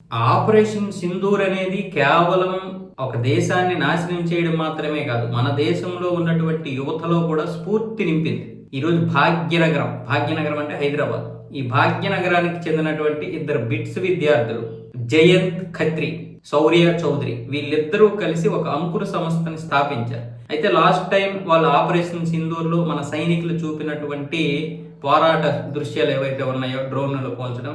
Operation Sindoor అనేది కేవలం ఒక దేశాన్ని నాశనం చేయడం మాత్రమే కాదు, మన దేశంలో ఉన్నటువంటి యువతలో కూడా స్ఫూర్తి నింపింది. ఈరోజు భాగ్యనగరం అంటే హైదరాబాద్. ఈ భాగ్యనగరానికి చెందినటువంటి ఇద్దరు బిట్స్ విద్యార్థులు జయంత్ ఖత్రి, శౌర్య చౌదరి, వీళ్ళిద్దరూ కలిసి ఒక అంకుర సంస్థని స్థాపించారు. అయితే లాస్ట్ టైం వాళ్ళు ఆపరేషన్ సింధూర్లో మన సైనికులు చూపినటువంటి పోరాట దృశ్యాలు ఏవైతే ఉన్నాయో, డ్రోన్లు పోల్చడం,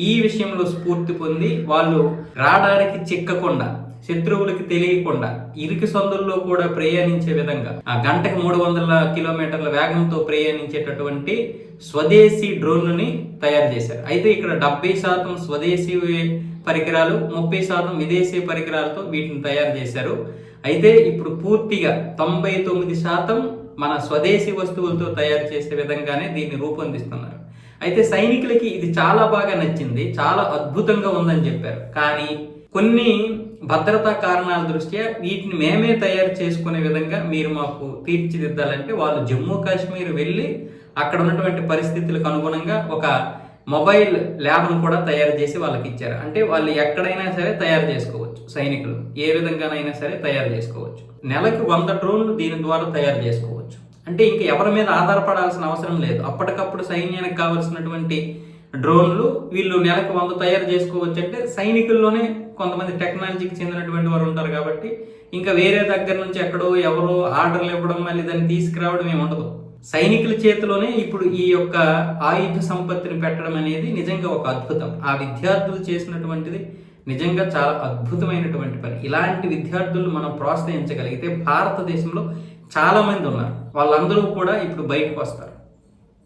ఈ విషయంలో స్ఫూర్తి పొంది వాళ్ళు రాడారికి చిక్కకుండా, శత్రువులకి తెలియకుండా, ఇరుకు సందుల్లో కూడా ప్రయాణించే విధంగా ఆ గంటకు 300 కిలోమీటర్ల వేగంతో ప్రయాణించేటటువంటి స్వదేశీ డ్రోన్లని తయారు చేశారు. అయితే ఇక్కడ 70% స్వదేశీ పరికరాలు, 30% విదేశీ పరికరాలతో వీటిని తయారు చేశారు. అయితే ఇప్పుడు పూర్తిగా 99% మన స్వదేశీ వస్తువులతో తయారు చేసే విధంగానే దీన్ని రూపొందిస్తున్నారు. అయితే సైనికులకి ఇది చాలా బాగా నచ్చింది, చాలా అద్భుతంగా ఉందని చెప్పారు. కానీ కొన్ని భద్రతా కారణాల దృష్ట్యా వీటిని మేమే తయారు చేసుకునే విధంగా మీరు మాకు తీర్చిదిద్దాలంటే వాళ్ళు జమ్మూ కాశ్మీర్ వెళ్ళి అక్కడ ఉన్నటువంటి పరిస్థితులకు అనుగుణంగా ఒక మొబైల్ ల్యాబ్ను కూడా తయారు చేసి వాళ్ళకి ఇచ్చారు. అంటే వాళ్ళు ఎక్కడైనా సరే తయారు చేసుకోవచ్చు, సైనికులు ఏ విధంగానైనా సరే తయారు చేసుకోవచ్చు. నెలకు 100 డ్రోన్లు దీని ద్వారా తయారు చేసుకోవచ్చు. అంటే ఇంక ఎవరి మీద ఆధారపడాల్సిన అవసరం లేదు. అప్పటికప్పుడు సైన్యానికి కావాల్సినటువంటి డ్రోన్లు వీళ్ళు నెలకు 100 తయారు చేసుకోవచ్చు. అంటే సైనికుల్లోనే కొంతమంది టెక్నాలజీకి చెందినటువంటి వారు ఉంటారు కాబట్టి ఇంకా వేరే దగ్గర నుంచి ఎక్కడో ఎవరో ఆర్డర్లు ఇవ్వడం, మళ్ళీ దాన్ని తీసుకురావడం ఏమి ఉండదు. సైనికుల చేతిలోనే ఇప్పుడు ఈ యొక్క ఆయుధ సంపత్తిని పెట్టడం అనేది నిజంగా ఒక అద్భుతం. ఆ విద్యార్థులు చేసినటువంటిది నిజంగా చాలా అద్భుతమైనటువంటి పని. ఇలాంటి విద్యార్థులు మనం ప్రోత్సహించగలిగితే భారతదేశంలో చాలా మంది ఉన్నారు, వాళ్ళందరూ కూడా ఇప్పుడు బయటకు వస్తారు.